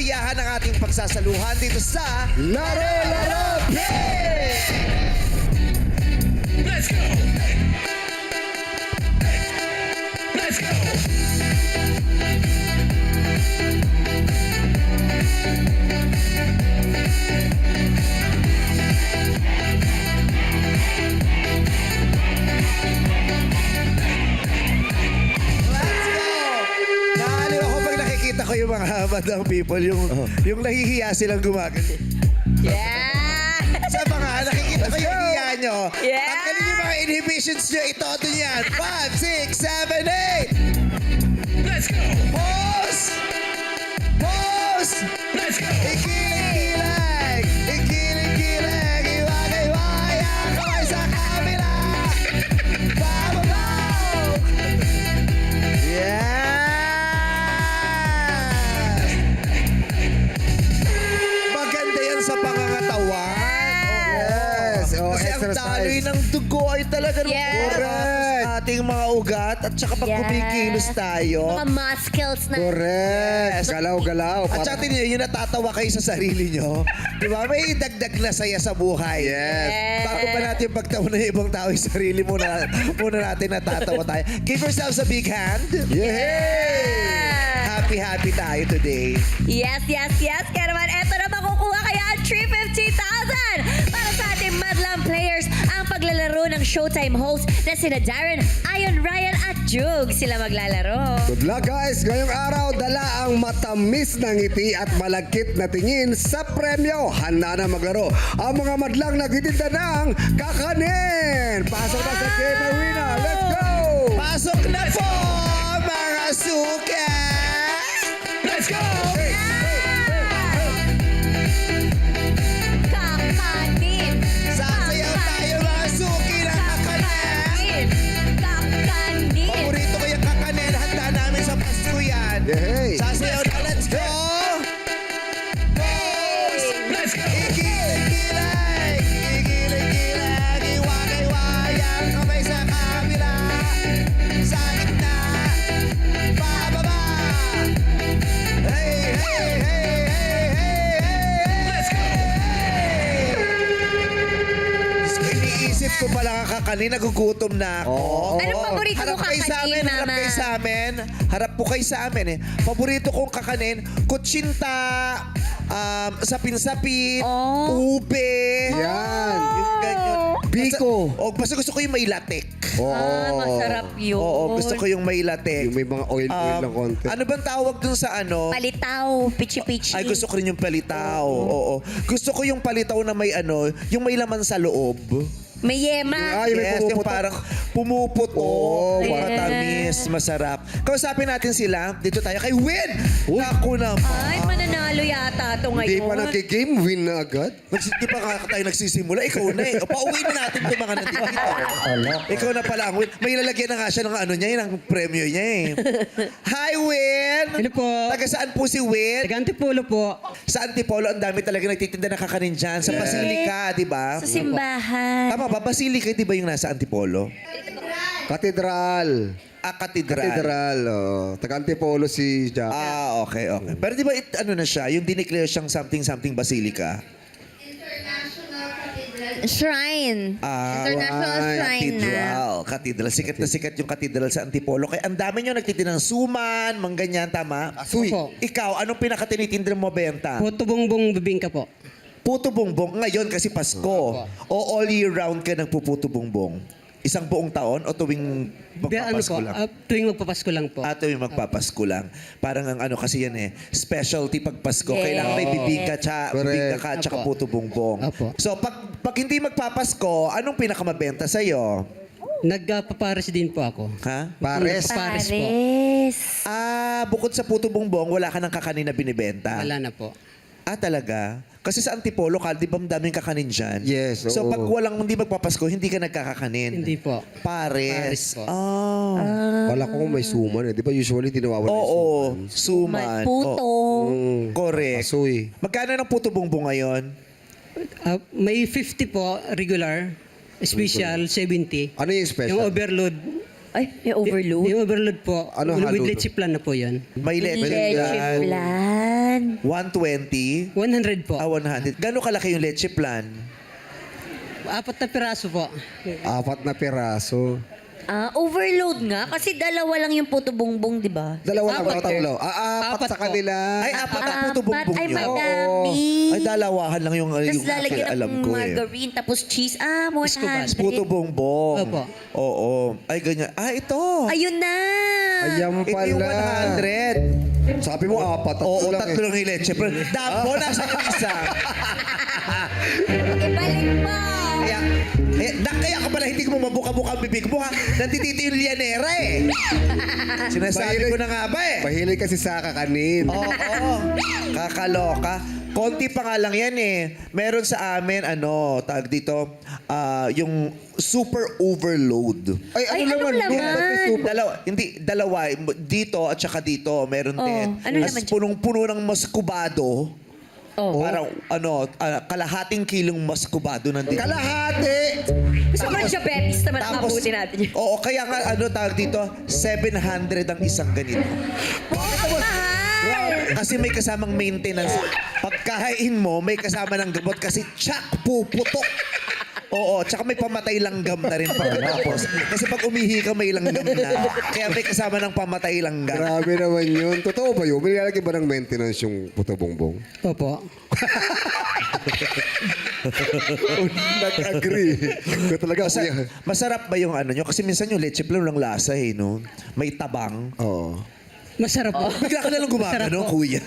kasiyahan ng ating pagsasaluhan dito sa Laro, Laro, Play! Let's go! Let's go! Let's go! Naaliw ako pag nakikita ko yung mga madang people, yung nahihiya silang gumagano. Yeah! Sa mga nakikita ko yung hiya nyo. Yeah! Tanggalin yung mga inhibitions nyo. Ito yan. 5, 6, 7, 8. Let's go! Pause! Pause! Let's go! Ikilig-kilig! Ikilig-kilig! Iwag-iwaya! Kamay sa kabila! Bababaw! Yes! Maganda yan sa pangangatawan. Yes. Oh, Kasi ang exercise. daloy ng dugo ay talaga Yes. sa ating mga ugat at saka pag Yes. kumikilos tayo. Mga muscles na. Correct. Galaw-galaw. At saka tingnan nyo, yung natatawa kayo sa sarili nyo. Di ba? May dagdag na saya sa buhay. Yes. Bago pa natin pagtawa ng ibang tao yung sarili, muna natin natatawa tayo. Give yourselves a big hand. Yeah. Happy tayo today. Yes, yes, yes. Kaya naman, eto na makukuha kaya ang 350,000 para sa ating Madlang players. Ang paglalaro ng Showtime host na sina Darren, Ion, Ryan at Jug. Sila maglalaro. Good luck guys! Ngayong araw, dala ang matamis na ngiti at malagkit na tingin sa premyo. Handa na maglaro ang mga madlang nagtitinda ng kakanin. Pasok na sa Game Arena. Let's go! Pasok na po, mga suka! Let's go! Kakanin! Sasayaw tayo, mga suki ng kakanin! Kakanin! Paborito ko yung kakanin. Handa namin sa Pasko yan. Yay! Sasayaw na, let's go! Pose! Let's go! Ikilig-kilig! Ikilig-kilig! Iwag-iwayang kamay sa kabila! Sa gitna! Bababa! Hey, hey, hey, hey, hey, hey! Let's go! Diyos ko, iniisip ko pala ang kakanin. Nagugutom na ako. Oo. Anong paborito Harap mo kayo sa kakanin, amin, harap Mama? kayo sa amin. Harap po kayo sa amin eh. Paborito kong kakanin, kutsinta, sapin-sapin, Oh. ube. Yan. Yung ganyan. Biko. Basta gusto ko yung may latek. Oo. Masarap yun. Oo, gusto ko yung may latek. Yung may mga oil ng konti. Ano bang tawag dun sa ano? Palitaw, pichi-pichi. Ay, gusto ko rin yung palitaw. Oo. Gusto ko yung palitaw na may ano, yung may laman sa loob. May yema. Ay, may Yes, yung pumuputok. parang pumuputok. Oo, matamis, masarap. Kausapin natin sila. Dito tayo kay Win. Uy. Naku naman. Ay, mananalo yata ito ngayon. Hindi pa nag-game, win na agad. Di pa tayo nagsisimula. Ikaw na eh. O, pauwi na natin itong mga nandito. Ikaw na pala ang Win. May lalagyan na nga siya ng ano niya, ng premyo niya eh. Hi, Win! Hello po. Taga saan po si Win? Taga Antipolo po. Sa Antipolo, ang dami talaga nagtitinda ng kakanin dyan. Sa Basilica, di ba? Sa simbahan. Tama ba? Basilica, di ba yung nasa Antipolo? Katedral. Katedral. Katedral. Oh. Taga Antipolo si Jack. Okay. Pero di ba, ano na siya, yung dineclare siyang something Basilica? Shrine. International Shrine na. Cathedral. Sikat na sikat yung cathedral sa Antipolo. Kaya ang dami nyo nagtitinang suman, mangganyan, tama? Asoy. Opo. Ikaw, anong pinakatinitinda mo benta? Puto bongbong bibingka po. Puto bongbong. Ngayon kasi Pasko. O all year round ka nagpuputo bongbong? Isang buong taon o tuwing Ano magpapasko po, lang? tuwing magpapasko lang po. Tuwing magpapasko lang. Parang ang ano kasi yan eh, specialty pag Pasko. Yes. Kailangan may bibingka, Correct. bibingka ka at saka Opo. puto bongbong. Opo. So pag hindi magpapasko, anong pinakamabenta sa'yo? Nagpapares din po ako. Ha? Pares. Pares po. Pares. Bukod sa puto bongbong, wala ka ng kakanin na binibenta? Wala na po. Talaga? Kasi sa Antipolo, di ba daming kakanin dyan? Yes, So oo. pag hindi magpapasko, hindi ka nagkakakanin? Hindi po. Pares. Pares po. Wala ko kung may suman eh. Di ba usually tinawawala Oo. yung suman? Suman. Puto. Mm. Correct. Asoy. Magkano ng puto bongbong ngayon? May 50 po, regular. Special, 70. Ano yung special? Yung overload. Ay, may overload. Yung overload po. Ano with halo leche plan na po yan. May leche. Leche flan. naman. 120? 100 po. 100. Gano'ng kalaki yung leche plan? 4 na piraso po. 4 na piraso. Overload nga. Kasi dalawa lang yung puto bongbong, di ba? Dalawa lang Apat o tatlo? eh. 4 Apat sa po. kanila. Ay, apat ang puto bongbong Ay, nyo. madami. Ay, dalawahan lang yung Tapos lalagyan alam ng ko eh. margarine, tapos cheese. 100. Puto bongbong. Opo. Oo. Ay, ganyan. Ito. Ayun na. Ayan Ito pala. yung 100. Sabi mo 4, Oo, lang tatlo lang yung leche. Pero, Dampo, nasa yung isa. Ibalik mo. Kaya ka pala hindi ko mabuka-buka ang bibig mo ha. Nanditito yung lianera eh. Sinasabi ko na nga ba eh. Mahilig kasi sa kakanin. Oo. Kakaloka. Konti pa nga lang yan eh. Meron sa amin, tag dito, yung super overload. Ay, anong naman? laman? Ba't may super? Dalawa. Dito at saka dito, meron din. ano As naman dyan? punong-puno ng maskubado. Oh. Parang, kalahating kilong maskubado nandito. Kalahati! Gusto mo diabetes naman ang mabuti natin yun. Oo, kaya nga, tawag dito, 700 ang isang ganito. Mahal! Kasi may kasamang maintenance. Pagkain mo, may kasama ng gamot kasi tsak, puputok. Oo, tsaka may pamatay langgam na rin pagkatapos. Kasi pag umihi ka, may langgam na. Kaya may kasama ng pamatay langgam. Grabe naman yun. Totoo ba yun? May nilalagay ba ng maintenance yung puto bongbong? Opo. Nag-agree. Ko talaga, kuya. Masarap ba yung nyo? Kasi minsan yung leche plan lang lasa eh, no? May tabang. Oo. Masarap po. Bigla ka na lang Masarap gumagano, po. kuya.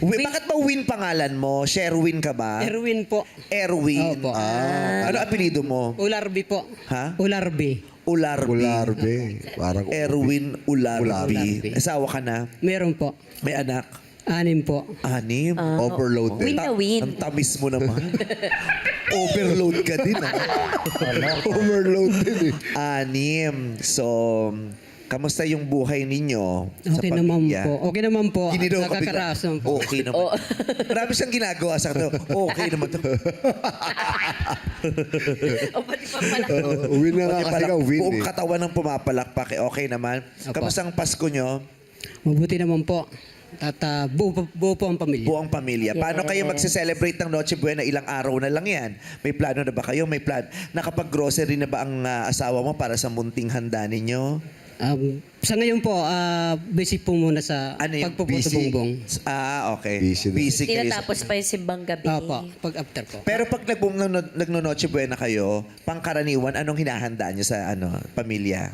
Bakit ba Win pangalan mo? Sherwin ka ba? Erwin po. Erwin. Opo. Ano apelido mo? Ularbi po. Ha? Ularbi. Ularbi. Ularbe. Parang Erwin Ularbi. Ularbi. Asawa ka na? Meron po. May anak? 6 po. 6? overload Win din. na win. Ang tamis mo naman. Overload ka din, ha? Overload din eh. 6. So, kamusta yung buhay ninyo Okay sa naman pamilya? po. Okay naman po. Ginidaw ka bigla. Nakakarason po. Okay naman. Marami siyang ginagawa sa kanto. Okay naman to. O, pati pa pala. Win na nga kasi ka, win Buong eh. katawan ng pumapalakpak. Okay naman. Opo. Kamusta ang Pasko nyo? Mabuti naman po. At buo po ang pamilya. Buong pamilya. Paano kayo magse-celebrate ng Noche Buena? Ilang araw na lang yan. May plano na ba kayo? May plan. Nakapag-grocery na ba ang asawa mo para sa munting handa ninyo? Sa ngayon po, busy po muna sa Ano yung pagpuputo bongbong. Okay. Busy na. Busy kayo. Tinatapos pa yung simbang gabi. Opo, pag after po. Pero pag nagno-Noche Buena kayo, pangkaraniwan, anong hinahanda nyo sa pamilya?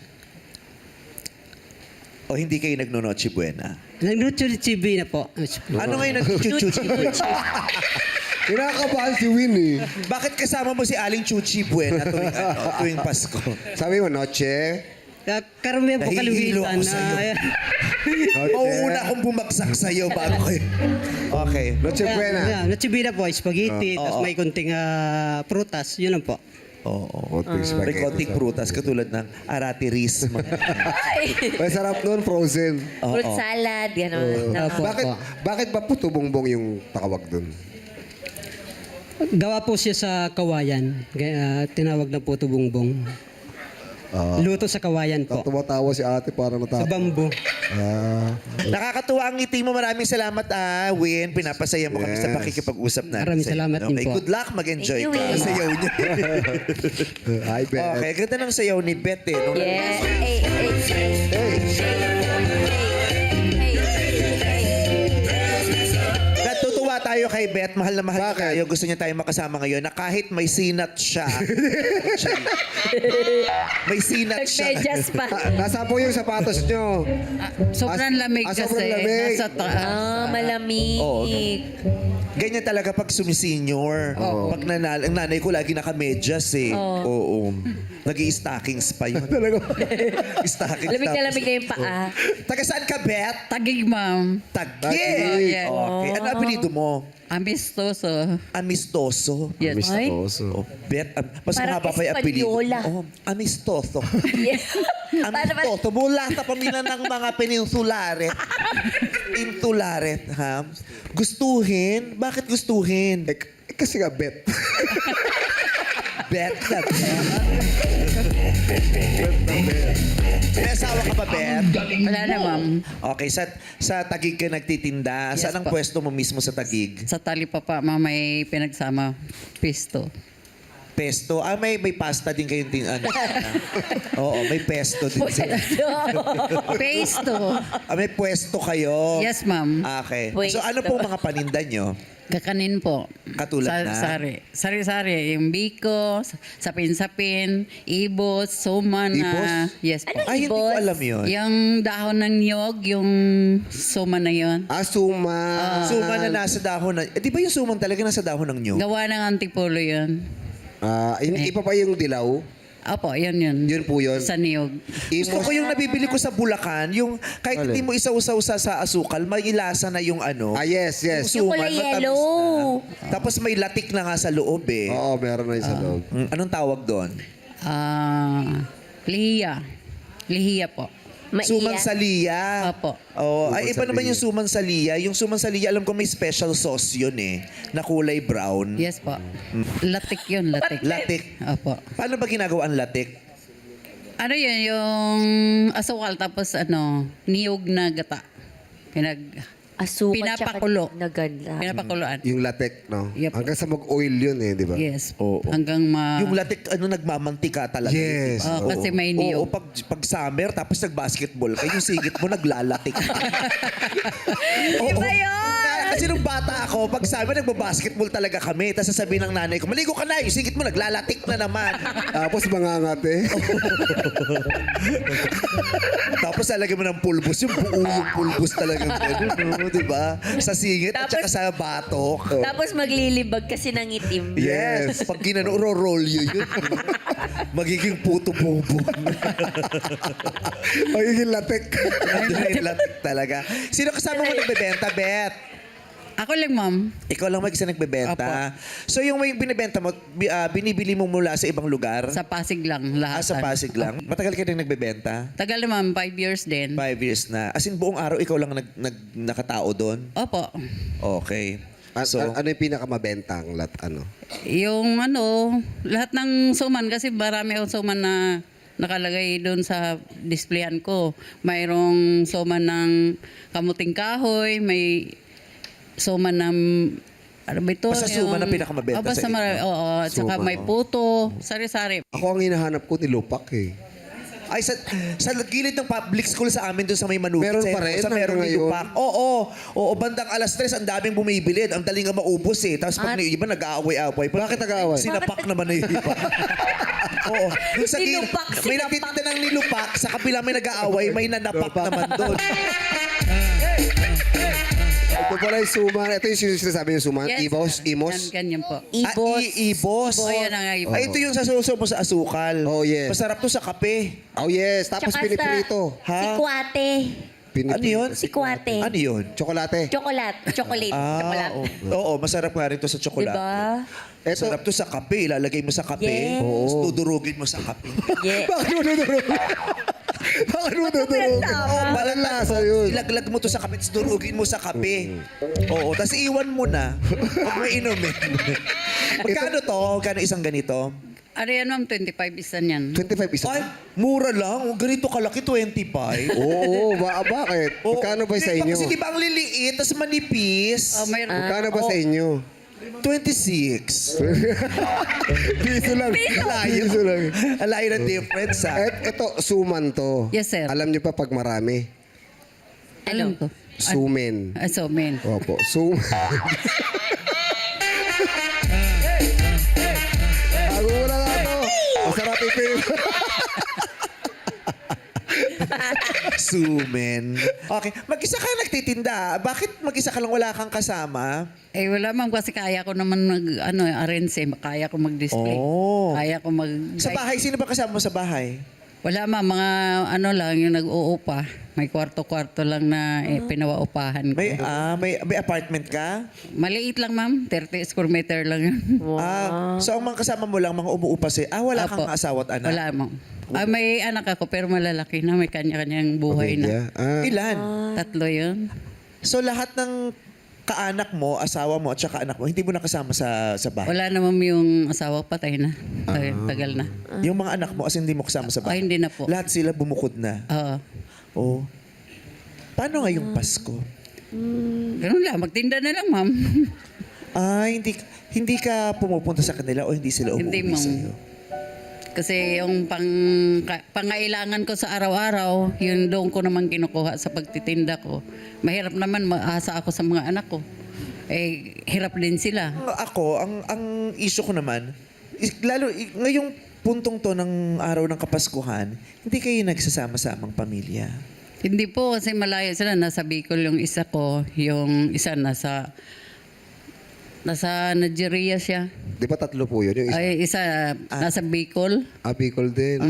O hindi kayo nagno-Noche Buena? Nag-TV na po. Ano ngayon nag-chuchuchi? Kinakabahan si Win eh. Bakit kasama mo si Aling Chuchi Buena tuwing Pasko? Sabi mo, noche? Karamihan po Nahihilo kaliwitan ako na... sa'yo. Noche? Mauuna akong bumagsak sa'yo bago kayo. Okay. Noche buena. Nachibi na po, spaghetti, Oo. tapos may konting prutas, yun lang po. Oo. Konting May spaghetti. konting prutas katulad ng aratiris. May sarap nun, frozen. Fruit salad, gano'n. Opo, opo. Bakit ba puto bongbong yung tawag dun? Gawa po siya sa kawayan. Kaya tinawag na puto bongbong. Luto sa kawayan po. Tumatawa si ate para Sa natapos. bamboo. Nakakatuwa ang ngiti mo. Maraming salamat, Win. Pinapasaya mo kami sa Yes. pakikipag-usap natin. Maraming sa'yo. salamat din Okay, po. good luck. Mag-enjoy Thank ka. you, Win. Sayaw niya. Hi, Ben. Okay, ganda ng sayaw ni Beth eh. Nung Yes. Natutuwa tayo kay Beth. Mahal na mahal Bakit? tayo. Gusto niya tayo makasama ngayon na kahit may sinat siya. may sinat siya. Nagmedyas pa. Nasa po yung sapatos nyo. Sobrang lamig kasi. sobrang lamig. Nasa taas. Malamig. Oo. Ganyan talaga pag sumisenior. Pag ang nanay ko lagi nakamedyas eh. Oo. Nag-i-stockings pa yun. Talaga. Stockings. Lamig na tapos- lamig na yung paa. Taga saan ka, Beth? Tagig, ma'am. Taguig. Taguig. Yes. Okay. Ano apelido mo? Amistoso. Amistoso. Yes. Amistoso. Beth, mas Parang mahaba pa yung apelido. Espanyola. Oh, amistoso. Yeah. Paano ba? Amistoso. Mula sa pamilya ng mga peninsularet. Insularet, ha? Gustuhin? Bakit gustuhin? Kasi nga, bet. Bet na May asawa ka ba, Bet? Wala na, ma'am. Okay, sa Taguig ka nagtitinda. Yes, Saan ang po. pwesto mo mismo sa Taguig? Sa talipapa, ma'am, may pinagsama pisto. Pesto. May pasta din kayong ano. Oo, may pesto din sila. Pisto. May pwesto kayo. Yes, ma'am. Okay. Pwesto. So ano pong mga paninda nyo? Kakanin po. Katulad na? Sari. Sari-sari. Yung biko, sapin-sapin, ibos, suman na... Yes po. Ay, hindi ko Boss? alam yun. Yung dahon ng niyog, yung suman na yun. Asuma. Suman na nasa dahon na... di ba yung suman talaga nasa dahon ng nyug? Gawa ng antipolo yun. Iba pa yung dilaw. Opo, yun. Yun po yun. Sa niyog. Gusto ko yung nabibili ko sa Bulacan, yung kahit hindi mo isa-usa sa asukal, may ilasa na yung ano. Yes. Yung Yung kulay matamis yellow. na. Tapos may latik na nga sa loob eh. Oo, meron na yung sa loob. Anong tawag doon? Lihiya. Lihiya po. Suman sa liya. Opo. Oh, ay Suman iba sa naman liya. yung suman sa liya. Yung suman sa liya, alam ko may special sauce yun eh, na kulay brown. Yes po. Latik yun, latik. Latik. Opo. Paano ba ginagawa ang latik? Ano yun, yung asukal tapos niyog na gata. Asukal Pinapakulo. tsaka naganda. Pinapakuluan. Yung latek, no? Yep. Hanggang sa mag-oil yun eh, di ba? Yes. Oo. Hanggang Yung latik, nagmamantika talaga. Yes. Oh, Oo. kasi may niyog. Oo, pag summer, tapos nag-basketball ka, yung sigit mo naglalatik. Iba yun! Kasi nung bata ako, pag summer, nagbabasketball talaga kami. Tapos sasabihin ng nanay ko, maligo ka na, yung sigit mo naglalatik na naman. Tapos mangangat eh. Tapos lalagyan mo ng pulbos, yung buo yung pulbos talagang gano'n, no? Di ba? Sa singit at saka Tapos- sa batok. Tapos maglilibag kasi ng itim. Yes. Pag ginano, roll yun. Magiging puto bobo. Magiging latek. Latik talaga. Sino kasama mo nagbebenta, Bet? Ako lang, ma'am. Ikaw lang mag-isa nagbebenta. So yung may binibenta mo, binibili mo mula sa ibang lugar? Sa Pasig lang, lahat. Sa Pasig lang? Matagal ka nang nagbebenta? Tagal na, ma'am. 5 years din. 5 years na. As in, buong araw ikaw lang nakatao doon? Opo. Okay. So, So, ano yung pinakamabentang Yung lahat ng suman, kasi marami akong suman na nakalagay doon sa displayan ko. Mayroong suman ng kamuting kahoy, may suman ng ano ba ito? Basta suman ang pinakamabenta basta sa inyo. oo. At saka Suman, may puto, sari-sari. ako ang hinahanap ko, nilupak eh. ay, sa gilid ng public school sa amin doon sa may Manukit. Meron pa rin Sa merong hanggang ngayon? nilupak. Oo, bandang alas 3, ang daming bumibili. Ang daling nga maubos eh. Tapos pag iba, nag-aaway-aaway. Bakit nag-aaway? Sinapak naman na yung iba. Oo. Doon sa gilid, Nilupak, may sinapak. nagtitinda ng nilupak. Sa kabila may nag-aaway, may nanapak naman doon. Ito pala yung suman. Ito yung sinasabi yung suman. Imos. Ganyan po. Ibos. Ibos. Oh, yan ang ibos. Ay, ito yung sasuso mo sa asukal. Oh, yes. Masarap to sa kape. Oh yes. Tapos Tsaka piniprito. Ha? Si Kuwate. Ano yun? Si Kuwate. Ano yun? Tsokolate. Chocolate. Chocolate. Chocolate. Oo, masarap nga rin to sa tsokolate. Diba? Ito. Sarap to sa kape. Ilalagay mo sa kape. Yes. Tapos dudurugin mo sa kape. Yeah. Bakit mo dudurog? Bakit mo dudurog? Parang lasa yun. Ilaglag mo to sa kape, tapos durugin mo sa kape. Oo, tapos iwan mo na. Huwag mo inumin. Magkano to? Magkano isang ganito? Ano yan, ma'am? 25 isa niyan. 25 isa. Ay, mura lang. Ganito kalaki, 25. Oo, bakit? Oo. Magkano ba sa Di inyo? Kasi di ba ang liliit, tapos manipis? Mayroon. Magkano ba sa inyo? 26. Piso lang. Piso lang. Alayo na difference, ha? Ito, suman to. Yes, sir. Alam niyo pa pag marami? Alam ko. Sumen. So, men. Opo, suman. Bago mo na nga to. Masarap ipin. Sumen. Okay. Mag-isa ka nagtitinda. Bakit mag-isa ka lang wala kang kasama? Eh, wala, ma'am. Kasi kaya ko naman arrange eh. Kaya ko mag-display. Oh. Kaya ko mag... Sa bahay, sino ba kasama mo sa bahay? Wala, ma'am. Mga lang, yung nag-uupa. May kwarto-kwarto lang na pinawaupahan ko. May apartment ka? Maliit lang, ma'am. 30 square meter lang yun. So ang mga kasama mo lang, mga umuupa wala kang Apo. asawa at anak? Wala, ma'am. May anak ako, pero malalaki na. May kanya-kanyang buhay na. Pamilya. Ilan? 3 yun. So lahat ng kaanak mo, asawa mo, at saka anak mo, hindi mo nakasama sa bahay? Wala naman yung asawa, patay na. Tagal na. Yung mga anak mo, as in, hindi mo kasama sa bahay? Hindi na po. Lahat sila bumukod na? Oo. Oo. Paano ngayong Pasko? Ganun lang, magtinda na lang, ma'am. Hindi ka pumupunta sa kanila o hindi sila Hindi, umuwi ma'am. sa'yo? Kasi yung pangailangan ko sa araw-araw, yun doon ko naman kinukuha sa pagtitinda ko. Mahirap naman maasa ako sa mga anak ko. Hirap din sila. Ako, ang issue ko naman, ngayong puntong to ng araw ng Kapaskuhan, hindi kayo nagsasama-samang pamilya. Hindi po kasi malayo sila. Nasa Bicol yung isa ko, yung isa nasa Nigeria siya. Di ba tatlo po yun? Yung isa, Ay, isa nasa Bicol. Bicol din.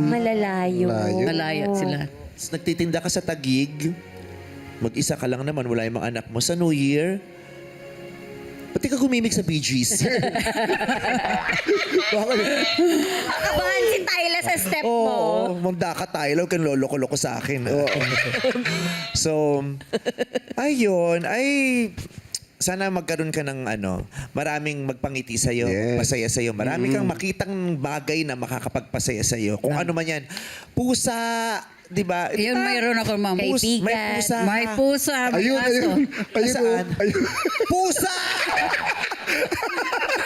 Malalayo. Malayo. Malayo sila. Tapos nagtitinda ka sa Taguig, mag-isa ka lang naman, wala yung mga anak mo. Sa New Year, pati ka gumimik sa Bee Gees. Kabahan si Tyla sa step mo. Oo, magda ka tayo, huwag kang lolo-loko sa akin. So, ayun, sana magkaroon ka ng maraming magpangiti sa'yo, Yes. masaya sa'yo. Marami kang makitang bagay na makakapagpasaya sa'yo. Kung ano man yan. Pusa, di ba? Yun, mayroon ako, ma'am. Kaibigan. May pusa. May pusa, may Ayun, aso. ayun. Ayun, Saan? ayun. Pusa!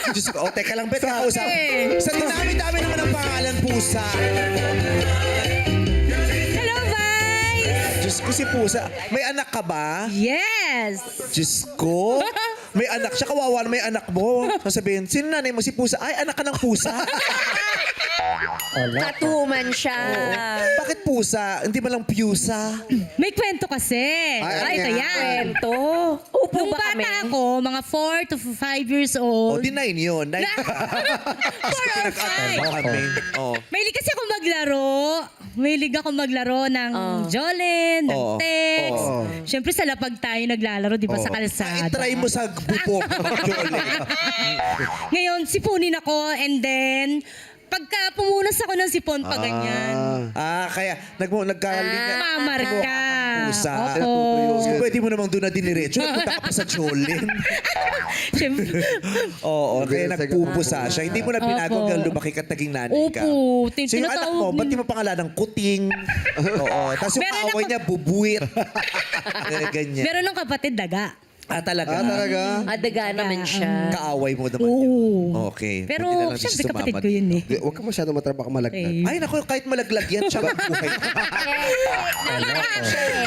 Diyos ko, teka lang, Bet, kakausap. Sa dinami-dami naman ang pangalan, pusa. Hello, Vice! Diyos ko, si pusa. May anak ka ba? Yes! Diyos ko. May anak siya, kawawa na may anak mo. Sasabihin, sino nanay mo? Si pusa. Ay, anak ka ng pusa. Katuman siya. Bakit pusa? Hindi ba lang piusa? May kwento kasi. Ay, Ito ano yan. Kwento. Upo Nung ba kami? bata ako, mga 4 to 5 years O, old, di 9 yun. 9. 4 or 5. kami. Oh. Mahilig kasi ako maglaro. Mahilig ako maglaro ng Jolin, ng Oo. Tex. Oo. Siyempre sa lapag tayo naglalaro, di ba, sa kalsada. I-try mo sa bupong. Ngayon, sipunin ako and then, pagka pumunas ako ng sipon pa ganyan, Kaya nagkalinga. mamarka. Pusa. Opo. So, pwede mo namang doon na diniretso. Punta ka pa sa Jolin. Siyempre, Oo, kaya Bilis nagpupusa siya. Hindi mo na binago Opo. hanggang lumaki ka at naging nanay ka. Opo. So yung anak mo, ba't di mo pangalan ng kuting? Oo. Tapos yung Meron kaaway ako- niya, bubuit. Ganyan. meron ng kapatid daga. Talaga? Talaga? Adaga naman siya. Kaaway mo naman Oo. yun. Okay. Pero, Buti na lang di siyempre siya kapatid sumama ko yun eh. Di, huwag ka masyado matrabak malaglag. Eh. Ay, naku, kahit malaglag yan, siya buhay.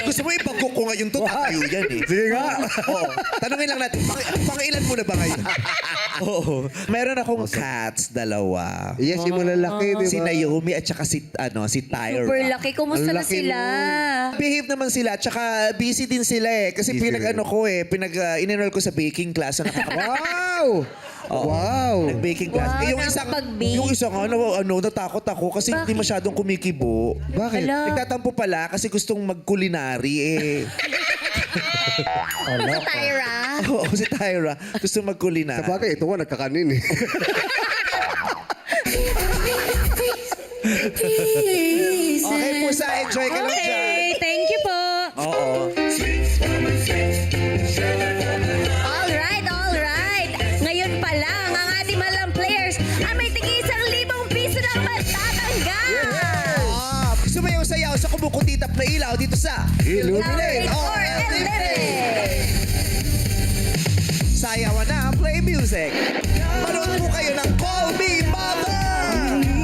Gusto mo ipagook ko ngayon to, tatayo yan eh. Sige nga. Oo. Tanungin lang natin, pangilan mo na ba ngayon? Oo. Meron akong cats, dalawa. Yes, yung malalaki, di ba? Si Naomi at saka si Tyra. Super laki. Kumusta Ang na laki sila? Behave naman sila, tsaka busy din sila eh. Kasi Busy pinag-ano ko eh, in-enroll ko sa baking class. Na Wow! Wow! Nag-baking class. Wow, Yung isang, nakapag-bake. yung isang natakot ako kasi hindi masyadong kumikibo. Bakit? Hala. Nagtatampo pala kasi gustong mag-culinary eh. Sa Tyra? Oo, si Tyra. Gustong Sa mag-culinary. bagay, ito nga nagkakanin eh. Okay po sa enjoy ka lang dyan. Okay, thank you po. Oo. Alright, alright. Ngayon pa lang, ang ating malang players ay may tig-1,000 piso na matatanggap. Sumayaw-sayaw sa kumukutitap na ilaw dito sa Illuminate or eliminate. Sayawan na, play music. Manood po kayo ng Call Me Mother!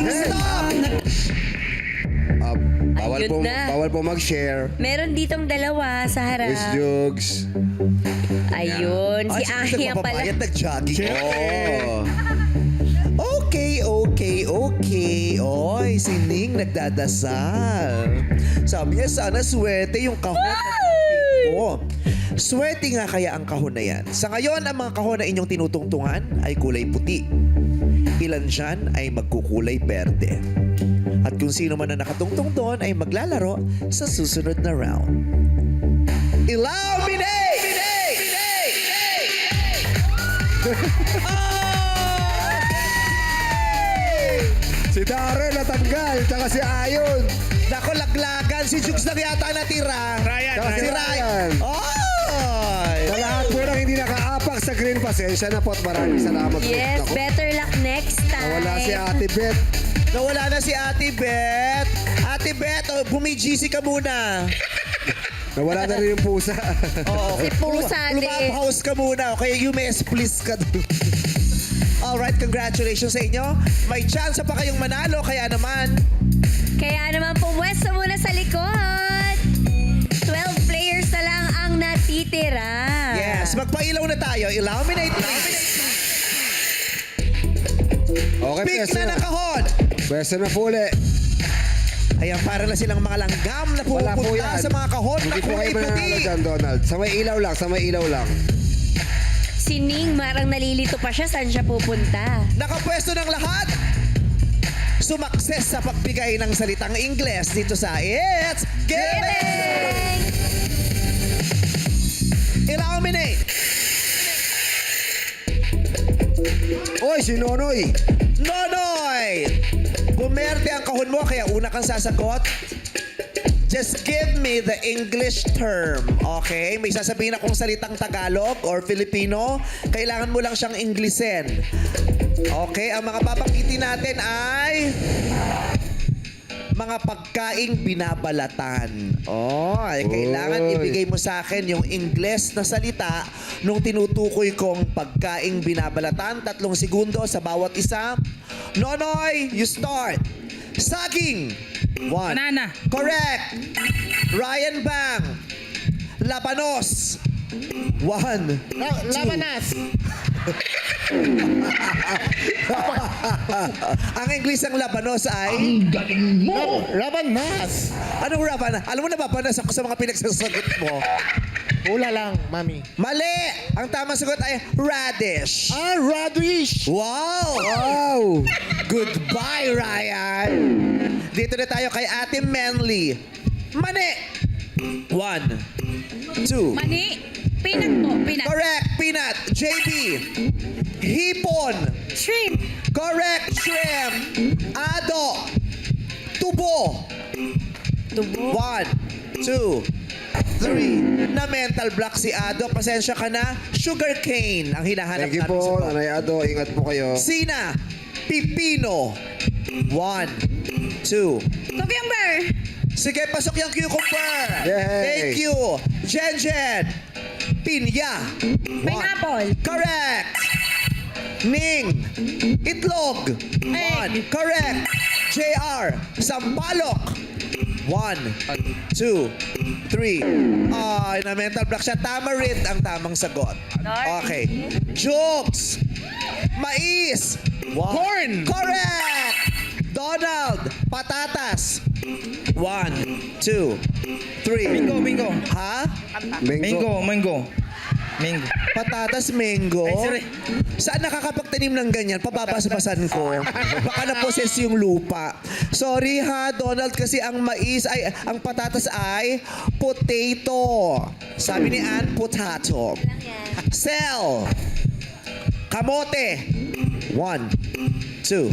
Stop! Ayun na. Bawal po mag-share. Meron ditong dalawa sa harap. Miss Jugs. Ayun, si Ay, Ahia pala. nagpapabayad, nag-jogging. Oh. Okay. Oy, si Ning nagdadasal. Sabi niya, sana swerte yung kahon na ko. Swerte nga kaya ang kahon na yan. Sa ngayon, ang mga kahon na inyong tinutungtungan ay kulay puti. Ilan dyan ay magkukulay berde. At kung sino man na nakatungtong doon ay maglalaro sa susunod na round. Illuminate! Si Darren natanggal, tsaka si Ayon. Nako, laglagan. Si Jukes lang yata natira. Ryan, Si Ryan. Ryan. Oy! Sa lahat po ng hindi sa green, pasensya na po at maraming salamat po. Yes, Naku, better luck next time. nawala si Ate Beth. Nawala na si Ate Beth. Ate Beth, oh, bumi-GC ka muna. Nawala na rin yung pusa. Oo. Si Pusa din. Lumabhouse ka muna. Okay, you may please ka doon. Alright, congratulations sa inyo. May chance pa kayong manalo, kaya naman. Kaya naman pumwesto muna sa likod. 12 players na lang ang natitira. Yes, magpailaw na tayo. Illuminate, please. Okay, Pick pwesto na ng kahon. Pwesto na po ulit. Ayan, para na silang mga langgam na Wala po pumupunta yan. sa mga kahon na Hindi po kayo kulay puti. mananalo dyan, Donald. Sa may ilaw lang, sa may ilaw lang. Si Ning, marang nalilito pa siya. Saan siya pupunta? Nakapwesto ng lahat. Sumakses sa pagbigay ng salitang Ingles dito sa It's Giving! Illuminate! Oy, si Nonoy. Nonoy! Bumerte ang kahon mo, kaya una kang sasagot. Just give me the English term, okay? May sasabihin akong salitang Tagalog or Filipino. Kailangan mo lang siyang Englishin. Okay, ang mga babanggitin natin ay mga pagkaing binabalatan. Oh, ay kailangan Oy. ibigay mo sa akin yung Ingles na salita nung tinutukoy kong pagkaing binabalatan. 3 segundo sa bawat isa. Nonoy, you start. Saging. 1. Banana. Correct. Ryan Bang. Labanos. 1. Labanas. Ang English ng labanos ay... Labanas. Anong rabanas? Alam mo na babanas ako sa mga pinagsasagot mo. Hula lang, mami. Mali! Ang tamang sagot ay radish. Radish. Wow! Wow! Goodbye, Ryan! Dito na tayo kay Ate Manly. Mani! 1, 2. Mani, peanut po, peanut. Correct, peanut. JB. Hipon. Shrimp. Correct, shrimp. Ado. Tubo. Tubo. 1, 2, 3. Na mental block si Ado. Pasensya ka na. Sugar cane ang hinahanap Thank you natin po, sa bawat. Nanay Ado. Ingat po kayo. Sina. Pipino. 1, 2. Cucumber. Sige, pasok yung cucumber. Yay. Thank you. Jen. Pinya. Pineapple. Correct. Ning. Itlog. 1. Correct. JR. Sampalok. 1, 2, 3. Ay, na mental block siya. Tamarind ang tamang sagot. Okay. Jokes. Mais. 1. Corn. Correct. Donald. Patatas. 1, 2, 3. Bingo. Ha? Mango. Patatas, mango. Ay, sorry. Saan nakakapagtanim ng ganyan? Papapasapasan ko. Baka na-possess yung lupa. Sorry ha, Donald, kasi ang ang patatas ay potato. Sabi ni Ann, potato. Sell. Kamote. 1, 2,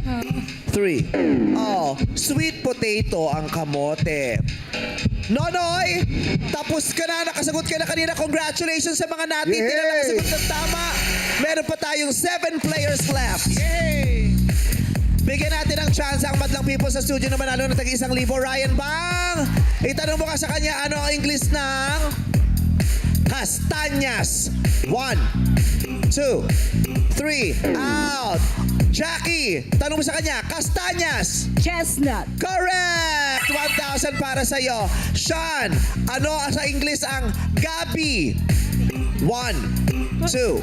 3. Oh, sweet potato ang kamote. Nonoy, tapos ka na. Nakasagot ka na kanina. Congratulations sa mga natitira na Yay! nakasagot ng tama. Meron pa tayong 7 players left. Bigyan natin ng chance ang madlang people sa studio na manalo ng tag-1,000. Ryan Bang, itanong mo ka sa kanya ano ang English ng kastanyas. 1, 2, 3. Out. Jackie, tanong mo sa kanya, kastanyas. Chestnut. Correct! 1,000 para sa'yo. Sean, ano sa English ang gabi? 1, 2,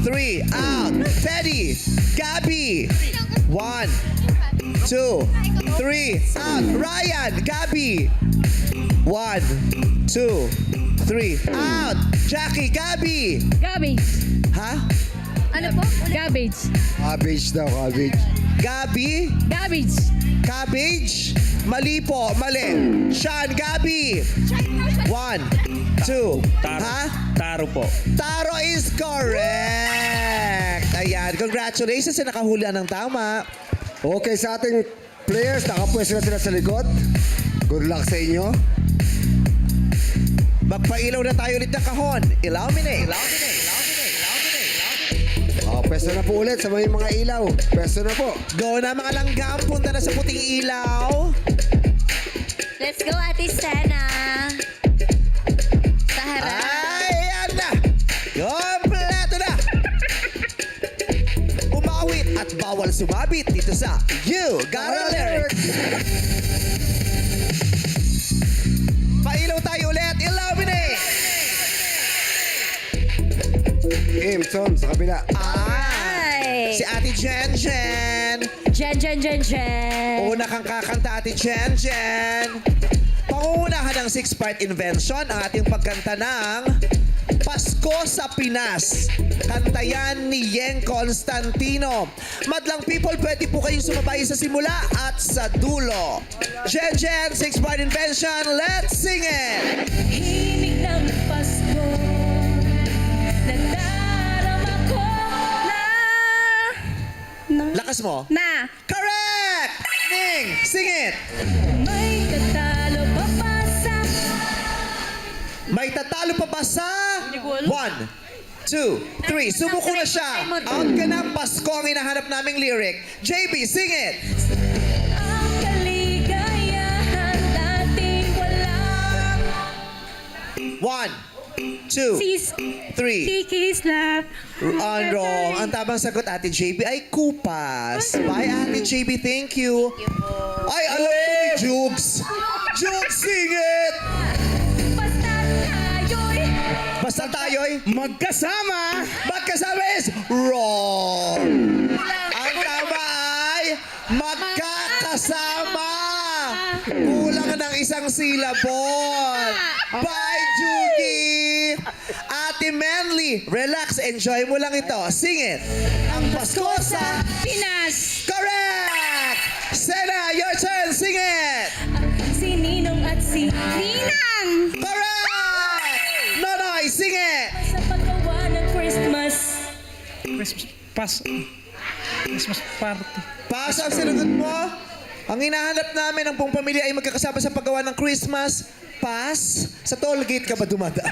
3. Out. Teddy, gabi. 1, 2, 3. Out. Ryan, gabi. 1, 2, 3. Out. Jackie, gabi. Garbage. Ha? Ano po? Garbage. Cabbage daw, cabbage. Gabi? Garbage. Cabbage? Mali po, mali. Sean, Gabi. 1, 2. Ha? Taro po. Taro is correct. Ayan, congratulations sa nakahulihan ng tama. Okay, sa ating players, nakapwesto na sila sa likod. Good luck sa inyo. Magpailaw na tayo ulit ng kahon. Illuminate. Pwesto na po ulit sa may mga ilaw. Pwesto na po. Go na mga langgam, punta na sa puting ilaw. Let's go, Ate Sena. Sa harap. Ay, yan na. Kompleto na. Umawit at bawal sumabit dito sa You Got a Lyric. Pailaw tayo ulit. Illuminate. Imson sa kabila. Ay. Si Ate Jen Jen. Jen. Una kang kakanta, Ate Jen Jen. Pangungunahan ng 6-part invention ang ating pagkanta ng Pasko sa Pinas. Kanta yan ni Yeng Constantino. Madlang people, pwede po kayong sumabay sa simula at sa dulo. Jen Jen, 6-part invention, let's sing it! Himig ng Pasko, nadarama ko Lakas mo. na Correct! Ning, sing it! may tatalo papasa. May tatalo pa ba sa 1, 2, 3. Subuko na siya. Out ka na, Pasko ang hinahanap naming lyric. JB, sing it! Ang kaligayahan dating wala. 1, 2, Sis, 3. kikis lang. Wrong. Ang tamang sagot, Ate JB, ay kupas. Bye, Ate JB. Thank you. Ay, alam ko ni Jugs. Jugs, sing it! Basta tayo'y Basta tayo'y Magkasama! magkasama is wrong. Ang tama ay magkakasama. Kulang ng isang syllable. Bye, Jugi. Ate Manly, relax. Enjoy mo lang ito. Sing it. Ang Pasko sa... Pinas. Correct! Sena, your turn. Sing it. Si Ninong at si Ninang. Correct! Nonoy, sing it. Sa paggawa ng Christmas. Christmas party. Pass ang sinagot mo. Ang hinahanap namin ang buong pamilya ay magkakasama sa paggawa ng Christmas. Pass. Sa toll gate ka ba dumadaan?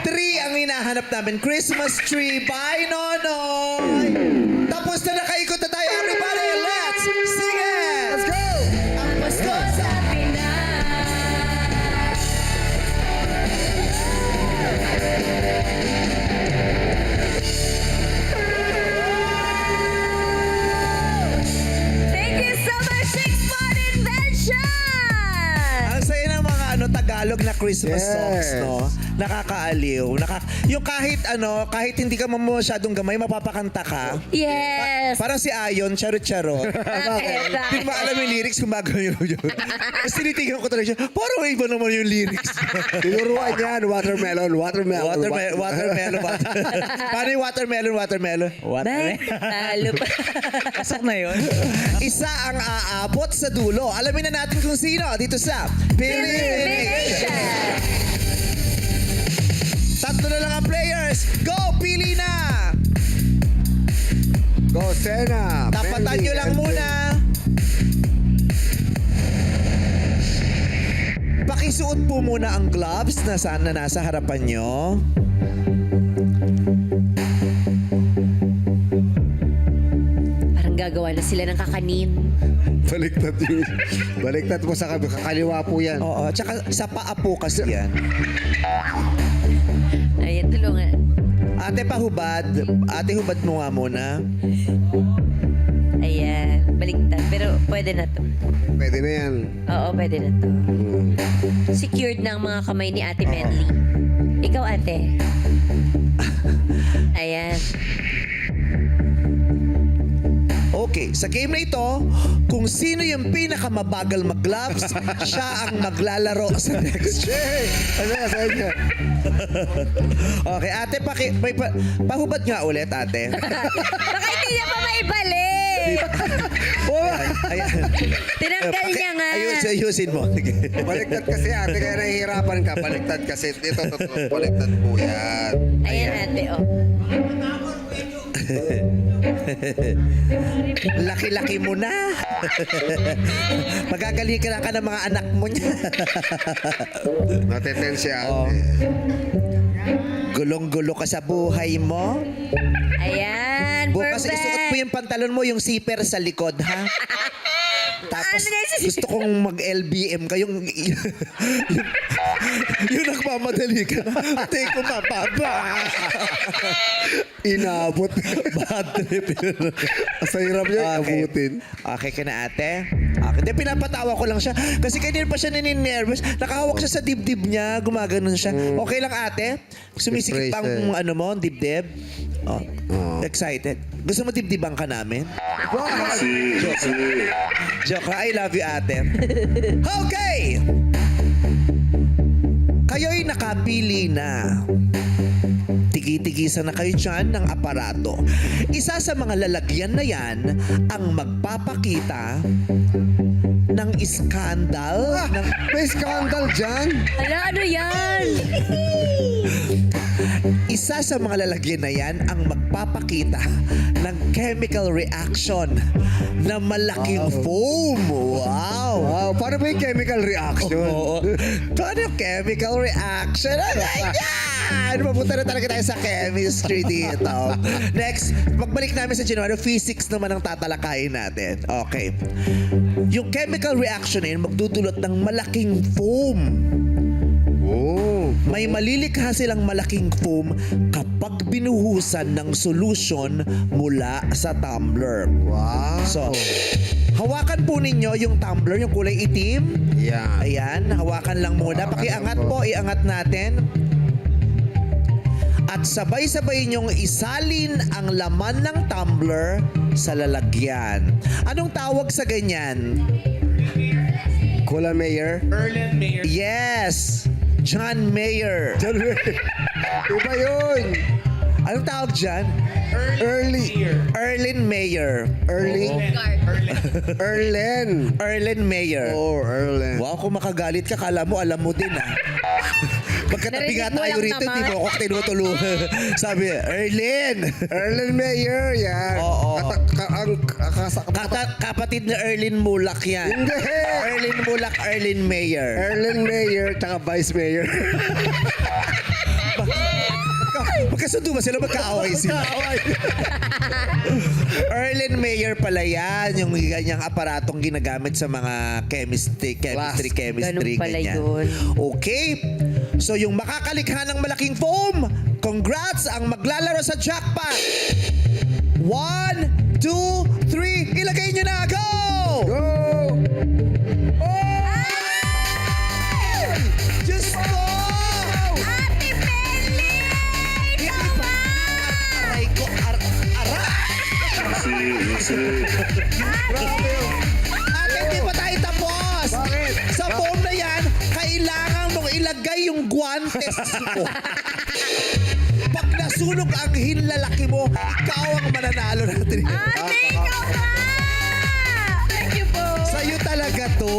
3 ang hinahanap namin. Christmas tree. Bye, Nonoy. Tapos na nakaikot na tayo. Everybody, let's sing it. Let's go. Ang Pasko sa... Thank you so much, 6-part invention. Ang saya ng mga Tagalog na Christmas Yes. songs, no? Nakakaaliw. Yung kahit hindi ka masyadong gamay, mapapakanta ka. Yes. Parang si Ayon, charot-charot. Bakit? Hindi mo alam yung lyrics kung magayon yun. Tapos tinitigan ko talaga siya, parang iba naman yung lyrics. Tinuruan yan. Watermelon. Watermelon. Paano yung watermelon? Bye. Talo pa. Pasok na yun. Isa ang aabot sa dulo. Alamin na natin kung sino dito sa Pilipinas. Tatlo na lang ang players. Go, pili na! Go, Sena. Tapatan Mandy, nyo lang and muna. Pakisuot po muna ang gloves na saan na nasa harapan nyo. Parang gagawa na sila ng kakanin. Baliktad mo sa kakaliwa po yan. Oo, tsaka sa paa po kasi yan. Ayan, tulungan. Ate pahubad. Ate hubad mo nga muna. Ayan, baliktad. Pero pwede na to. Pwede na yan. Oo, pwede na to. Secured na ang mga kamay ni Ate Manly. Ikaw, ate. Ayan. Okay, sa game na ito, kung sino yung pinakamabagal mag-gloves, siya ang maglalaro sa next game. Okay, ate, pahubad nga ulit, ate. Baka hindi niya pa maibalik. Ayan. Tinanggal niya nga. Ayusin mo. Baliktad kasi ate, kaya nahihirapan ka. Baliktad kasi. Ito, baliktad po yan. Ayan, ate, oh. Laki-laki mo na. Magagali ka na ng mga anak mo niya. Nateten si ate. Oh. Gulong-gulo ka sa buhay mo. Ayan. Bukas Perfect. isuot mo yung pantalon mo, yung zipper sa likod, ha? Tapos Ano na yun? gusto kong mag-LBM ka, yung nagmamadali ka na. Take ko mababa. Inabot. Bad trip yun. Sa hirap niya, abutin. Okay ka na, ate? Okay. Hindi, pinapatawa ko lang siya. Kasi kanina pa siya nininervous. Nakahawak siya sa dibdib niya. Gumaganon siya. Okay lang, ate? Sumisikip pa ang ano mo, dibdib? Oh. Excited. Gusto mo dibdiban ka namin? Joke lang. I love you, ate. Okay! Kayo'y nakapili na. Tigi-tigisan na kayo dyan ng aparato. Isa sa mga lalagyan na yan ang magpapakita ng iskandal. ng May scandal dyan. Hala, ano yan? Isa sa mga lalagyan na yan ang magpapakita ng chemical reaction na malaking foam. Wow! Wow, paano ba yung chemical reaction? Oo. Paano yung chemical reaction? Ano yan? Mapunta na talaga tayo sa chemistry dito. Next, pagbalik namin sa January, physics naman ang tatalakayin natin. Okay. Yung chemical reaction na yun, magdudulot ng malaking foam. Oh. May malilikha silang malaking foam kapag binuhusan ng solution mula sa tumbler. Wow. So, hawakan po ninyo yung tumbler, yung kulay itim. Yan. Ayan, hawakan lang muna. Pakiangat po, iangat natin. At sabay-sabay niyong isalin ang laman ng tumbler sa lalagyan. Anong tawag sa ganyan? Cola Mayer. Yes! John Mayer. John Mayer. Iba yun. Anong tawag dyan? Early. Erlyn Mayer. Early. Erlen. Erlyn Mayer. Oh, Erlen. Wow, kung makagalit ka, kala mo, alam mo din ah. Magkatabi nga Narinig mo tayo lang rito, naman. hindi mo ako tinutulungan. Sabi, Erlyn! Erlen Mayer, yan. Oo. Kapatid na Erlyn Mulak yan. Hindi. Erlyn Mulak, Erlyn Mayer. Erlen Mayer, tsaka Vice Mayor. Magkasundo ba sila? Magkaaway sila? Erlyn Mayer pala yan. Yung ganyang aparatong ginagamit sa mga chemistry, Ganun pala ganyan. yun. Okay. So yung makakalikha ng malaking foam, congrats ang maglalaro sa jackpot. 1, 2, 3. Ilagay nyo na. Go! Go! Diyos ko! Ate Penny! Hindi pa. Aray ko. Ate, hindi pa tayo tapos. Bakit? Sa foam na yan, kailangan mong ilagay yung guantes mo. Pag nasunog ang hinlalaki mo, ikaw ang mananalo natin. Ate, ikaw ba? Thank you po. Sa'yo talaga to.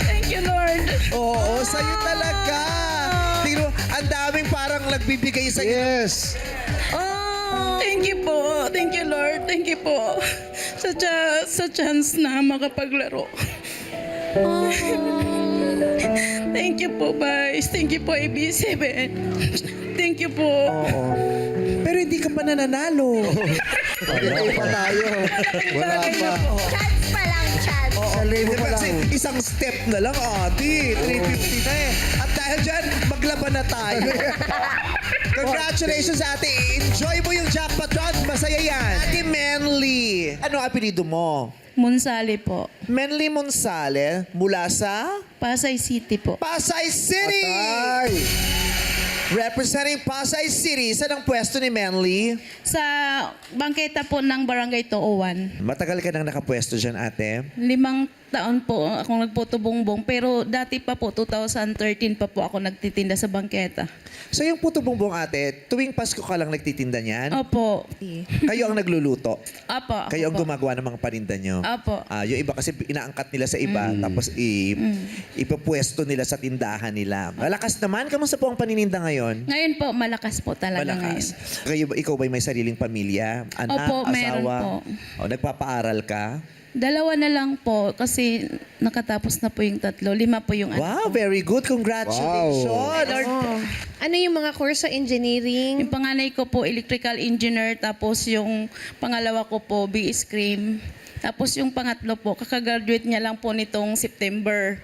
Thank you, Lord. Oo, sa'yo talaga. Tingnan mo, ang daming parang nagbibigay sa'yo. Yes. Oh! Thank you po. Thank you, Lord. Thank you po. Sa chance na makapaglaro. Thank you po, Vice. Thank you po, AB7. Thank you po. Oo. Pero hindi ka pa nananalo. Hindi pa tayo. Wala pa. Chance pa lang, chance. Sa libo pa Kasi lang. isang step na lang, ate. 350 na eh. At dahil dyan, maglaban na tayo. Congratulations, ate. Enjoy mo yung jackpot round. Masaya yan. Ate Menly. Ano ang apelido mo? Munsali po. Menly Monsale mula sa Pasay City po. Pasay City. Ay! Representing Pasay City. Saan ang pwesto ni Menly? Sa bangketa po ng Barangay 201. Matagal ka nang nakapwesto dyan, ate. 5 taon po akong nagputo-bongbong. Pero dati pa po, 2013 pa po ako nagtitinda sa bangketa. So yung puto bongbong, ate, tuwing Pasko ka lang nagtitinda niyan? Opo. Kayo ang nagluluto? Apo. ako Kayo ang po. gumagawa ng mga paninda nyo? Apo. Yung iba kasi inaangkat nila sa iba, tapos ipapwesto nila sa tindahan nila. Malakas naman. Kamusta po ang panininda ngayon? Ngayon po, malakas po talaga Malakas. Ikaw ba may sariling pamilya? Anak, Opo, meron asawa? po. O, nagpapaaral ka? Dalawa na lang po kasi nakatapos na po yung 3. 5 po yung Wow, very good. Congratulations. Ano yung mga course sa engineering? Yung panganay ko po electrical engineer, tapos yung pangalawa ko po BS Cream. Tapos yung pangatlo po, kakagraduate niya lang po nitong September.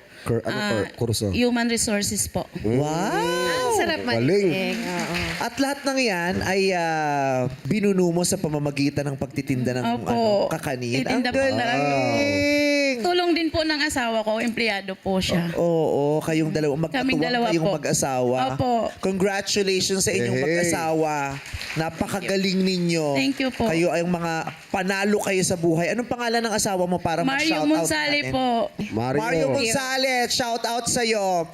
Kurso? Human Resources po. Wow. Sarap Galing. manig. Oo. At lahat ng yan ay binuno mo sa pamamagitan ng pagtitinda ng Opo. kakanin. Ang Titinda po talaga. galing. Tulong din po ng asawa ko, empleyado po siya. Oo, kayong dalawa. Kaming Magkatuwang dalawa kayong po. mag-asawa. Opo. Congratulations sa inyong Hey. mag-asawa. Napakagaling ninyo. Thank you po. Kayo ay mga panalo kayo sa buhay. Anong pangalan ng asawa mo para Mario mag-shoutout Monsale natin? po. Mario Gonzalez, shout out sa iyo.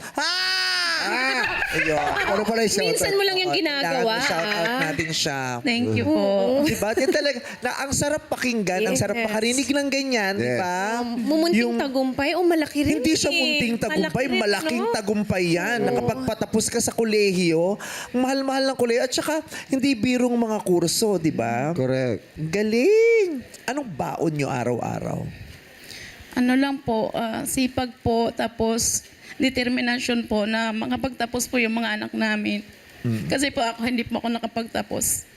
Ayun. Ano pala yung shout Minsan mo lang yung ginagawa. Shout out natin siya. Thank you po. Diba? Yan talaga, ang sarap pakinggan, ang sarap Yes. makarinig ng ganyan, Yes. diba? Mumunting Yung- tagumpay o malaki rin Hindi siya eh. munting tagumpay, Malaki rin, malaking no? tagumpay yan. Nakapagpatapos ka sa kolehiyo, ang mahal-mahal ng kolehiyo, at saka hindi birong mga kurso, di ba? Correct. Galing! Anong baon nyo araw-araw? Ano lang po, sipag po, tapos determination po na makapagtapos po yung mga anak namin. Kasi po ako, hindi po ako nakapagtapos.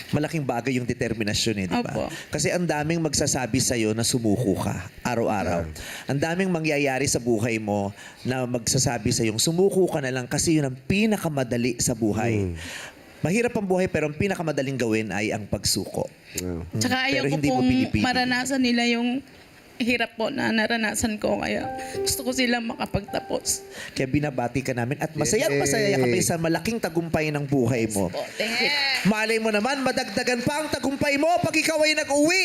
Malaking bagay yung determinasyon eh, di ba? Opo. Kasi ang daming magsasabi sa'yo na sumuko ka araw-araw. Ang daming mangyayari sa buhay mo na magsasabi sa'yo, sumuko ka na lang kasi yun ang pinakamadali sa buhay. Mahirap ang buhay pero ang pinakamadaling gawin ay ang pagsuko. Tsaka Pero ayaw ko hindi mo pong pinipili. maranasan nila yung hirap po na naranasan ko. Kaya gusto ko silang makapagtapos. Kaya binabati ka namin at masaya kami sa malaking tagumpay ng buhay mo. Po, thank you. Malay mo naman, madagdagan pa ang tagumpay mo pag ikaw ay nag-uwi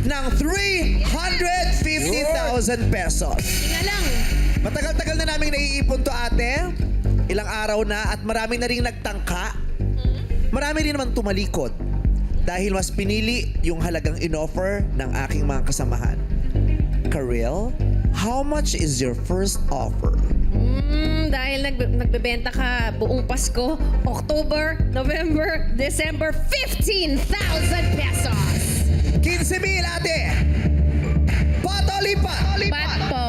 ng 350,000 pesos. Nga lang. Matagal-tagal na namin naiipon to, ate. Ilang araw na at marami na rin nagtangka. Marami rin naman tumalikod dahil mas pinili yung halagang inoffer ng aking mga kasamahan. Karel, how much is your first offer? Dahil nagbebenta ka buong Pasko, October, November, December, 15,000 pesos. 15,000, ate! Patolipa! Pat po.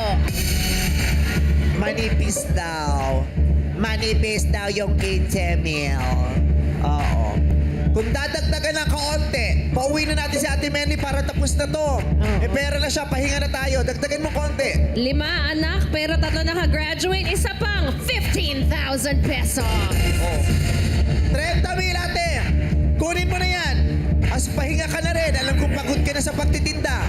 Manipis daw. Manipis daw yung 15,000. Oo. Kung dadagdagan ng kaunti, pauwi na natin si Ate Manny para tapos na to. Eh, pera na siya, pahinga na tayo. Dagdagan mo konti. 5 anak, pero 3 nakagraduate, isa pang 15,000 pesos. 30,000, ate. Kunin mo na yan. As pahinga ka na rin. Alam kong pagod ka na sa pagtitinda.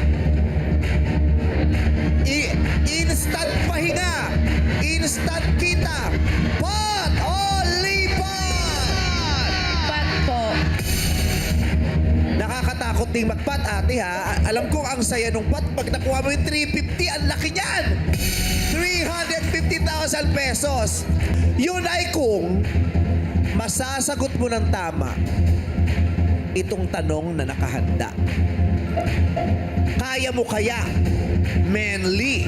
Instant pahinga. Instant kita. Pot o lipat! Pat po. Nakakatakot ding magpat, ate, ha? Alam ko ang saya nung pat. Pag nakuha mo yung 350, ang laki niyan! 350,000 pesos. Yun ay kung masasagot mo ng tama itong tanong na nakahanda. Kaya mo kaya, Manly?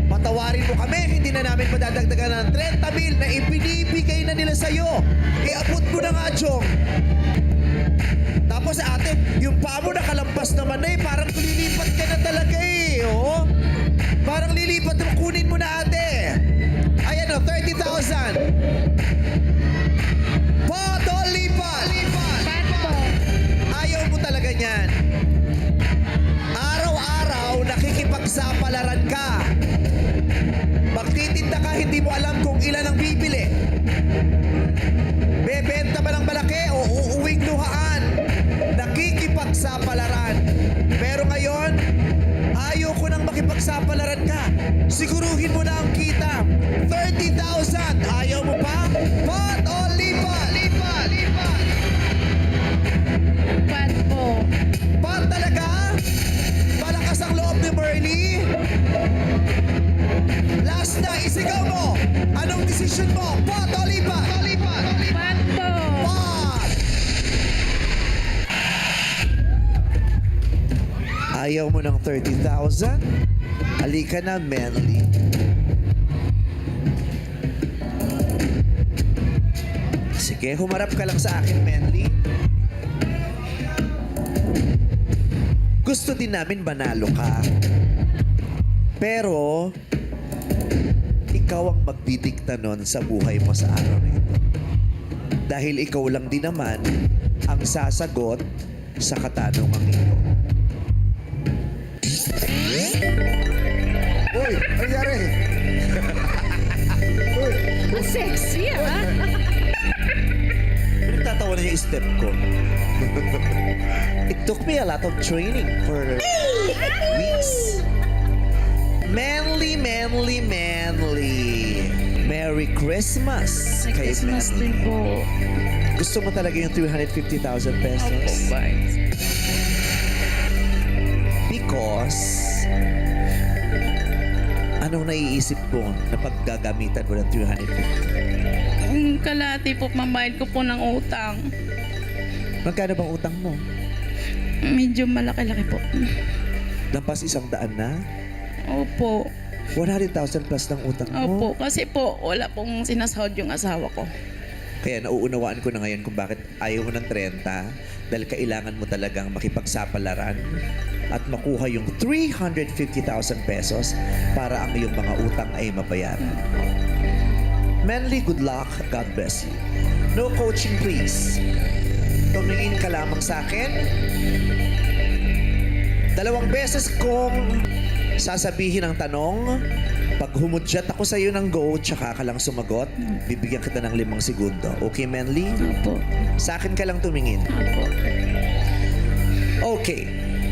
Patawarin mo kami, hindi na namin madadagdagan ng 30,000 na ibinibigay na nila sa'yo. Iabot mo na nga, Jong. Tapos ate, yung paa mo nakalampas naman na eh. Parang lilipat ka na talaga eh. Oh. Parang lilipat mo, kunin mo na ate. Ayan o, 30,000. Poto, lipat. Pat po. Ayaw mo talaga niyan. Araw-araw, nakikipagsapalaran ka. Magtitinda ka, hindi mo alam kung ilan ang bibili. Bebenta ba ng malaki o uuwing luhaan? Nakikipagsapalaran. Pero ngayon, ayaw ko nang makipagsapalaran ka. Siguruhin mo na ang kita. 30,000. Ayaw mo pa? Pot o lipat? Lipat! Lipat! Pat po. Pot talaga? Malakas ang loob ni Merly? Last na, isigaw mo. Anong desisyon mo? Pot o lipat? Lipat! Pat po. Pot! Ayaw mo ng 30,000? Halika na, Manly. Sige, humarap ka lang sa akin, Manly. gusto din namin manalo ka. Pero, ikaw ang magdidikta nun sa buhay mo sa araw na ito. Dahil ikaw lang din naman ang sasagot sa katanungang ito. Uy, ano nangyari? Uy, Sexy, ah. Nagtatawa na yung step ko. It took me a lot of training for weeks. Manly, manly, manly. Merry Christmas kay Christmas Manly. din po. Gusto mo talaga yung 350,000 pesos? Because, anong naiisip mo na paggagamitan mo ng 350? Yung kalahati po, mambayad ko po ng utang. Magkano bang utang mo? Medyo malaki-laki po. Lampas 100 na? Opo. 100,000 plus ng utang mo? Opo. Kasi po, wala pong sinasahod yung asawa ko. Kaya nauunawaan ko na ngayon kung bakit ayaw mo ng 30 dahil kailangan mo talagang makipagsapalaran at makuha yung 350,000 pesos para ang iyong mga utang ay mabayaran. Manly, good luck. God bless you. No coaching, please. Tumingin ka lamang sa akin. 2 beses kong sasabihin ang tanong. Pag humudyat ako sa iyo ng go, tsaka ka lang sumagot, bibigyan kita ng 5 segundo. Okay, Manly? Opo. Sa akin ka lang tumingin. Opo. Okay.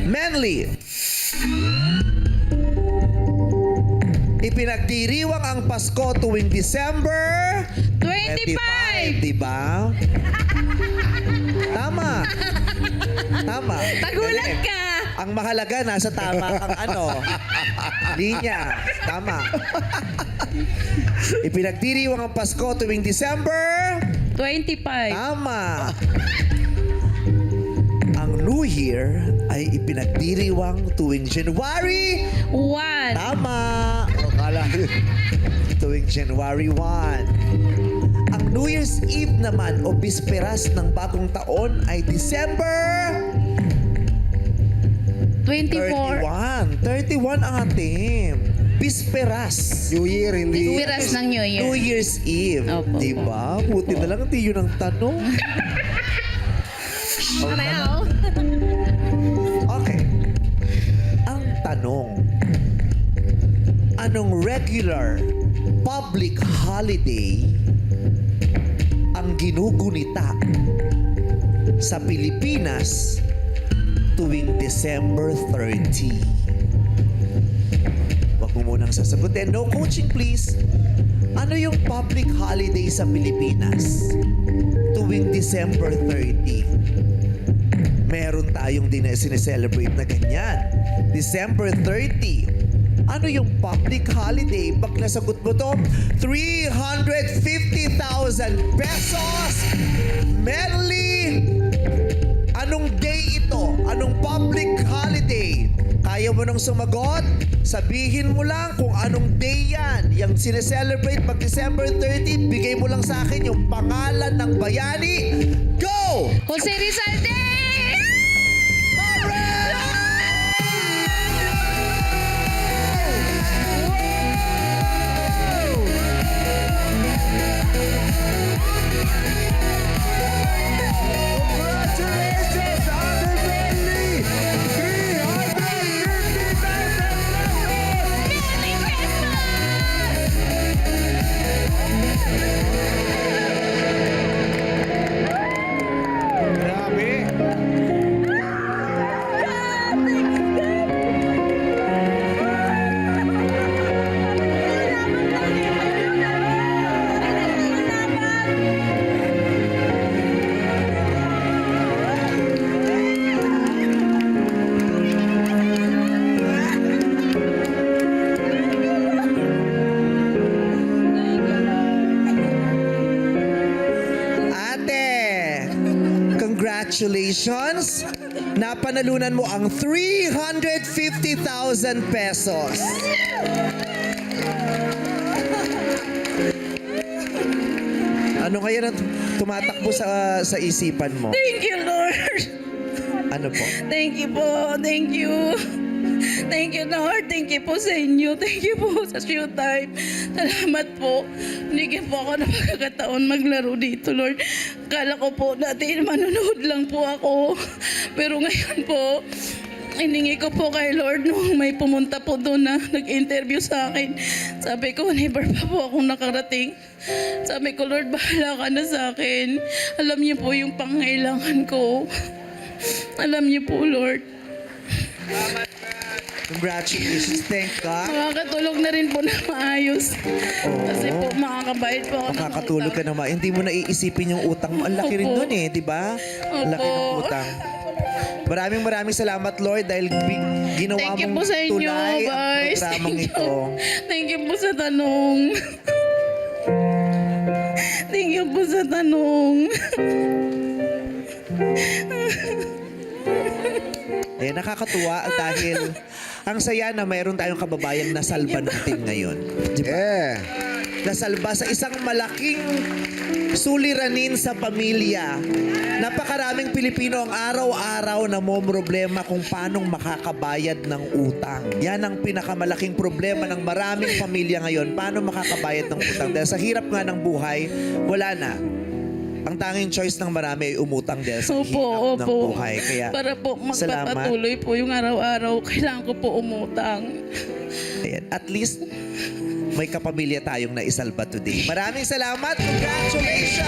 Manly. Ipinagdiriwang ang Pasko tuwing December 25! diba? Tama. Tama. Tagulat Galing. ka. Ang mahalaga, nasa tama ang linya. Tama. Ipinagdiriwang ang Pasko tuwing December 25. Tama. Ang New Year ay ipinagdiriwang tuwing January. 1. Tama. akala. Tuwing January 1. Ang New Year's Eve naman o bisperas ng bagong taon ay December 24. 31 ang ating bisperas. New Year, hindi. Piras ng New Year. New Year's Eve. Opo. Diba? Buti na lang hindi yun ang tanong. Now. Okay. Ang tanong, anong regular public holiday ang ginugunita sa Pilipinas tuwing December 30? Huwag mo munang sasagutin. No coaching, please. Ano yung public holiday sa Pilipinas tuwing December 30? Meron tayong din na sineselebrate na ganyan. December 30. Ano yung public holiday? Pag nasagot mo to, 350,000 pesos! Merly! Anong day ito? Anong public holiday? Kaya mo nang sumagot? Sabihin mo lang kung anong day yan. Yung sineselebrate pag December 30, bigay mo lang sa akin yung pangalan ng bayani. Go! Jose Rizal Day! Congratulations, Ate Benny! 350,000 Grabe! Ate, congratulations! Napanalunan mo ang 350,000 pesos. Ano kaya na tumatakbo sa isipan mo? Thank you, Lord. Ano po? Thank you po. Thank you. Thank you, Lord. Thank you po sa inyo. Thank you po sa Showtime. Salamat po. Binigyan po ako ng pagkakataon maglaro dito, Lord. Kala ko po dati manonood lang po ako. Pero ngayon po, hiningi ko po kay Lord nung may pumunta po doon na nag-interview sa akin. Sabi ko, never pa po akong nakarating. Sabi ko, Lord, bahala ka na sa akin. Alam niyo po yung pangailangan ko. Alam niyo po, Lord. Congratulations. Thank God. Makakatulog na rin po na maayos. Kasi po, makakabayad po ako ng Makakatulog ka utang. naman. Hindi mo na iisipin yung utang mo. Ang laki rin Opo. nun eh, di ba? Ang laki ng Opo. utang. Maraming salamat, Lord, dahil ginawa Thank you mong po sa inyo, tulay ang guys. programang Thank ito. you. Thank you po sa tanong. Thank you po sa tanong. Eh, nakakatuwa dahil ang saya na mayroon tayong kababayan na salba natin ngayon. Di ba? Yeah. Nasalba sa isang malaking suliranin sa pamilya. Napakaraming Pilipino ang araw-araw na mo problema kung paano makakabayad ng utang. Yan ang pinakamalaking problema ng maraming pamilya ngayon. Paano makakabayad ng utang? Dahil sa hirap nga ng buhay, wala na. Ang tanging choice ng marami ay umutang dahil sa hirap ng Opo. buhay. Kaya, Para po salamat. magpapatuloy po yung araw-araw, kailangan ko po umutang. Ayan. At least, may kapamilya tayong naisalba today. Maraming salamat. Congratulations!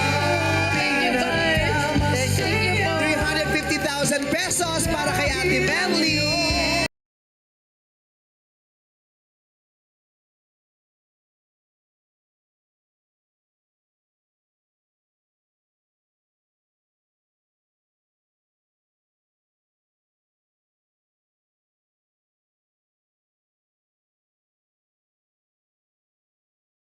Thank you, guys. Thank you. 350,000 pesos para kay Ate Manly.